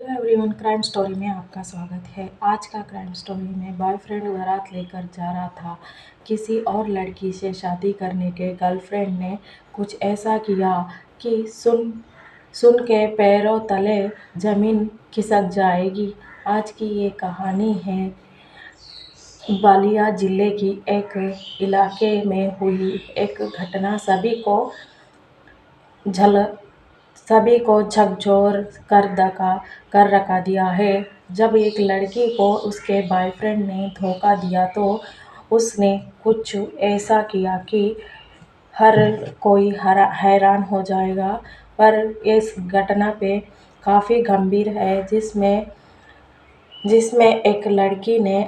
Hello everyone, crime story में आपका स्वागत है। आज का क्राइम स्टोरी में बॉयफ्रेंड बारात लेकर जा रहा था किसी और लड़की से शादी करने के। गर्लफ्रेंड ने कुछ ऐसा किया कि सुन सुन के पैरों तले ज़मीन खिसक जाएगी। आज की ये कहानी है बलिया ज़िले की एक इलाके में हुई एक घटना। झल सभी को झकझोर कर रखा दिया है। जब एक लड़की को उसके बॉयफ्रेंड ने धोखा दिया तो उसने कुछ ऐसा किया कि हर कोई हैरान हो जाएगा। पर इस घटना पे काफ़ी गंभीर है, जिसमें जिसमें एक लड़की ने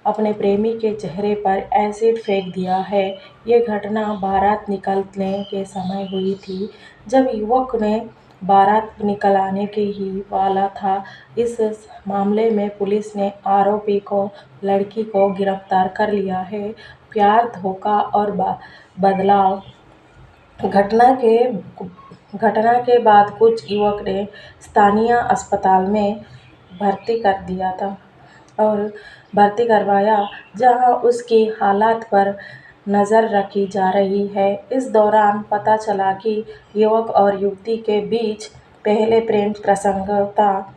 अपने प्रेमी के चेहरे पर एसिड फेंक दिया है। ये घटना बारात निकलने के समय हुई थी, जब युवक ने बारात निकल आने के ही वाला था। इस मामले में पुलिस ने आरोपी को लड़की को गिरफ्तार कर लिया है। प्यार, धोखा और बदलाव। घटना के बाद कुछ युवक ने स्थानीय अस्पताल में भर्ती कर दिया था और भर्ती करवाया, जहां उसकी हालत पर नज़र रखी जा रही है। इस दौरान पता चला कि युवक और युवती के बीच पहले प्रेम प्रसंग था,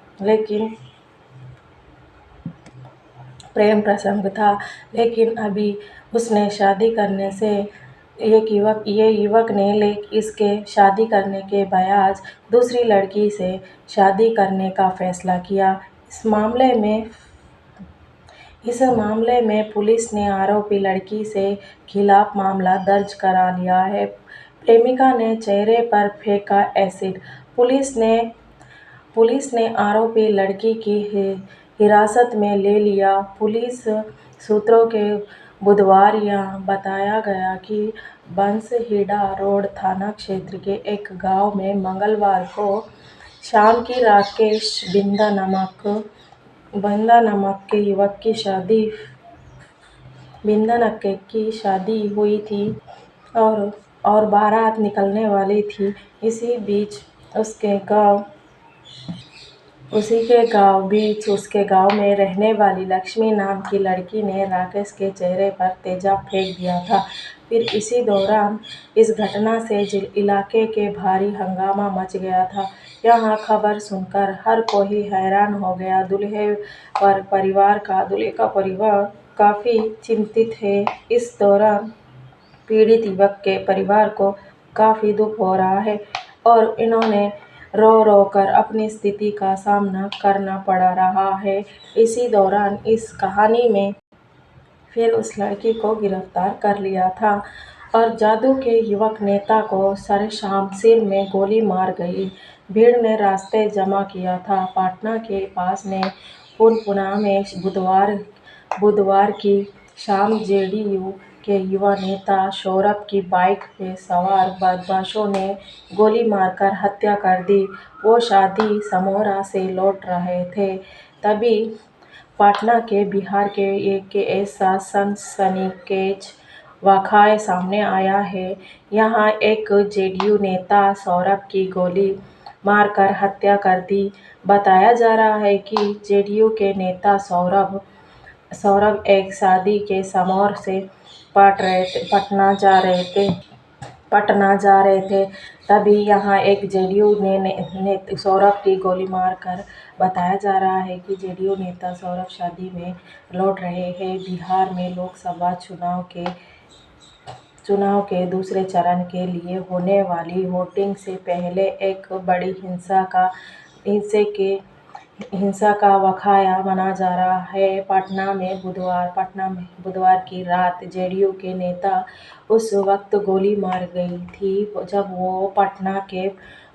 लेकिन अभी उसने शादी करने से ये युवक ने इसके शादी करने के बजाय दूसरी लड़की से शादी करने का फैसला किया। इस मामले में पुलिस ने आरोपी लड़की से खिलाफ मामला दर्ज करा लिया है। प्रेमिका ने चेहरे पर फेंका एसिड। पुलिस ने आरोपी लड़की की हिरासत में ले लिया। पुलिस सूत्रों के बुधवार यह बताया गया कि बंसहीड़ा रोड थाना क्षेत्र के एक गांव में मंगलवार को शाम की राकेश बिंदा नामक के युवक की शादी हुई थी और बारात निकलने वाली थी। इसी बीच उसके गांव में रहने वाली लक्ष्मी नाम की लड़की ने राकेश के चेहरे पर तेजाब फेंक दिया था। फिर इसी दौरान इस घटना से इलाके के भारी हंगामा मच गया था। यह खबर सुनकर हर कोई हैरान हो गया। दूल्हे का परिवार काफ़ी चिंतित है। इस दौरान पीड़ित युवक के परिवार को काफ़ी दुख हो रहा है और इन्होंने रो रो कर अपनी स्थिति का सामना करना पड़ रहा है। इसी दौरान इस कहानी में फिर उस लड़की को गिरफ्तार कर लिया था और जादू के युवक नेता को शाम सिर में गोली मार गई। भीड़ ने रास्ते जमा किया था। पाटना के पास में पुनपुना में बुधवार की शाम जेडीयू के युवा नेता सौरभ की बाइक पे सवार बदमाशों ने गोली मारकर हत्या कर दी। वो शादी समारोह से लौट रहे थे, तभी पाटना के बिहार के एक ऐसा सनसनीखेज वाकया सामने आया है। यहाँ एक जेडीयू नेता सौरभ की गोली मारकर हत्या कर दी। बताया जा रहा है कि जेडीयू के नेता सौरभ एक शादी के समारोह से पटना जा रहे थे, तभी यहाँ एक जेडीयू ने सौरभ की गोली मारकर। बताया जा रहा है कि जेडीयू नेता सौरभ शादी में लौट रहे हैं। बिहार में लोकसभा चुनाव के दूसरे चरण के लिए होने वाली वोटिंग से पहले एक बड़ी हिंसा का वाकया माना जा रहा है। पटना में बुधवार की रात जेडीयू के नेता उस वक्त गोली मार गई थी जब वो पटना के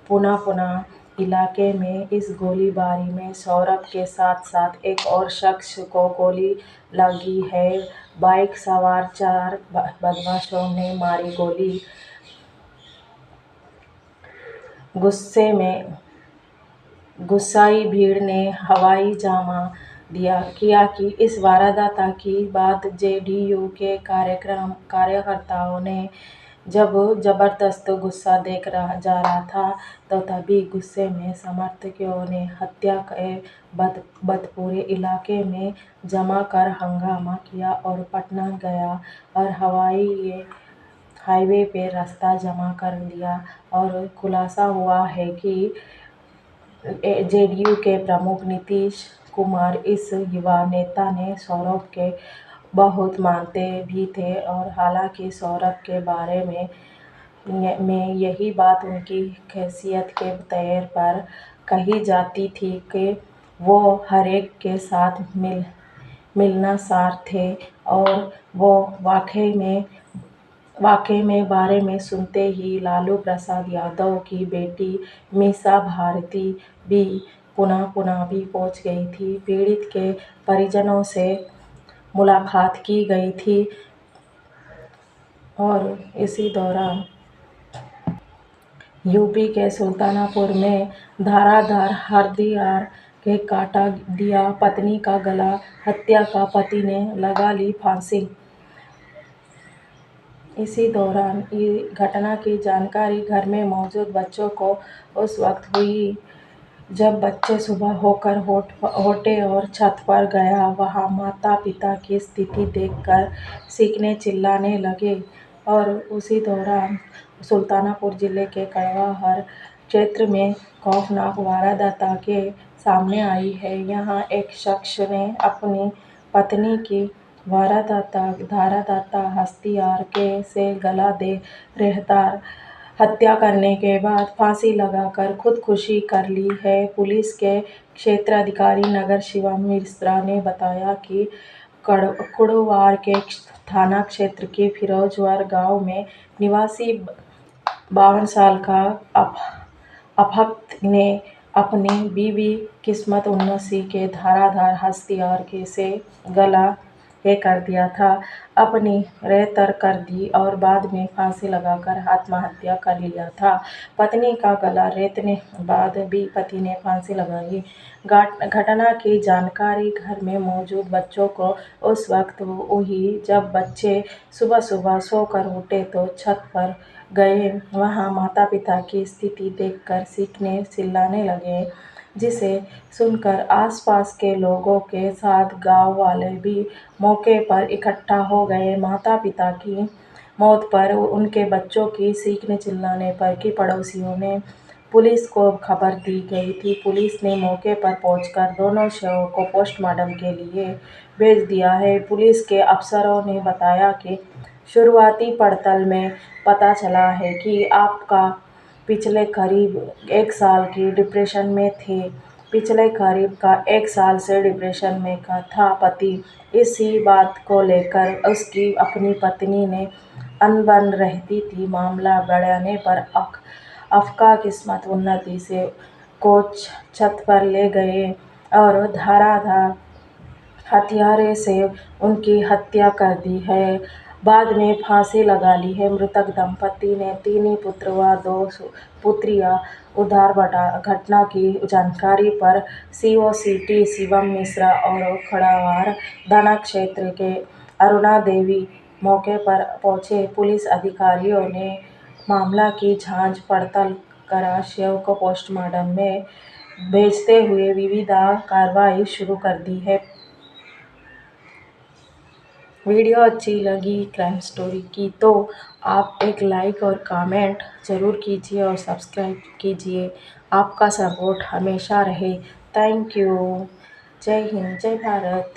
पुना इलाके में। इस गोलीबारी में सौरभ के साथ साथ एक और शख्स को गोली लगी है। बाइक सवार 4 बदमाशों ने मारी गोली। गुस्साई भीड़ ने हवाई जामा किया कि इस वारदात के बाद जेडीयू के कार्यकर्ताओं ने जब जबरदस्त गुस्सा देख रहा जा रहा था तो तभी गुस्से में समर्थकों ने हत्या के बाद पूरे इलाके में जमा कर हंगामा किया और पटना गया और हाईवे पे रास्ता जमा कर लिया। और खुलासा हुआ है कि जेडीयू के प्रमुख नीतीश कुमार इस युवा नेता ने सौरभ के बहुत मानते भी थे और हालांकि सौरभ के बारे में यही बात उनकी हैसियत के तौर पर कही जाती थी कि वो हरेक के साथ मिलनसार थे और वो वाकई में बारे में सुनते ही लालू प्रसाद यादव की बेटी मीसा भारती भी पुनः भी पहुंच गई थी। पीड़ित के परिजनों से मुलाकात की गई थी और इसी दौरान यूपी के सुल्तानपुर में धारदार हथियार के काटा दिया पत्नी का गला, हत्या का पति ने लगा ली फांसी। इसी दौरान घटना की जानकारी घर में मौजूद बच्चों को उस वक्त हुई जब बच्चे सुबह होकर होटे और छत पर गया। वहां माता पिता की स्थिति देखकर चीखने चिल्लाने लगे और उसी दौरान सुल्तानपुर जिले के कड़वाहर क्षेत्र में खौफनाक वारदात के सामने आई है। यहाँ एक शख्स ने अपनी पत्नी की धारदार हथियार से गला दे रहकर हत्या करने के बाद फांसी लगाकर खुदकुशी कर ली है। पुलिस के क्षेत्राधिकारी नगर शिवम मिश्रा ने बताया कि कुड़वार के थाना क्षेत्र के फिरोजवार गांव में निवासी 52 साल का अफक्त ने अपनी बीवी किस्मत उन्नसी के धारदार हथियार से गला कर दिया था, अपनी रेतर कर दी और बाद में फांसी लगाकर आत्महत्या कर लिया था। पत्नी का गला रेतने बाद भी पति ने फांसी लगाई। घटना की जानकारी घर में मौजूद बच्चों को उस वक्त हुई जब बच्चे सुबह सुबह सोकर उठे तो छत पर गए। वहां माता पिता की स्थिति देखकर चीखने चिल्लाने लगे, जिसे सुनकर आसपास के लोगों के साथ गांव वाले भी मौके पर इकट्ठा हो गए। माता पिता की मौत पर उनके बच्चों की चीखने चिल्लाने पर की पड़ोसियों ने पुलिस को खबर दी गई थी। पुलिस ने मौके पर पहुंचकर दोनों शवों को पोस्टमार्टम के लिए भेज दिया है। पुलिस के अफसरों ने बताया कि शुरुआती पड़ताल में पता चला है कि आपका पिछले करीब 1 साल की डिप्रेशन में थे। पिछले करीब का 1 साल से डिप्रेशन में था पति। इसी बात को लेकर उसकी अपनी पत्नी ने अनबन रहती थी। मामला बढ़ने पर अफका किस्मत उन्नति से कोच छत पर ले गए और धारदार हथियारे से उनकी हत्या कर दी है, बाद में फांसी लगा ली है। मृतक दंपति ने 3 ही पुत्र व 2 पुत्रियां। उधर घटना की जानकारी पर सीओ सिटी शिवम मिश्रा और खड़ावार थाना क्षेत्र के अरुणा देवी मौके पर पहुंचे। पुलिस अधिकारियों ने मामला की जांच पड़ताल कर शव को पोस्टमार्टम में भेजते हुए विधिक कार्रवाई शुरू कर दी है। वीडियो अच्छी लगी क्राइम स्टोरी की तो आप एक लाइक और कमेंट ज़रूर कीजिए और सब्सक्राइब कीजिए। आपका सपोर्ट हमेशा रहे। Thank you. जय हिंद, जय भारत।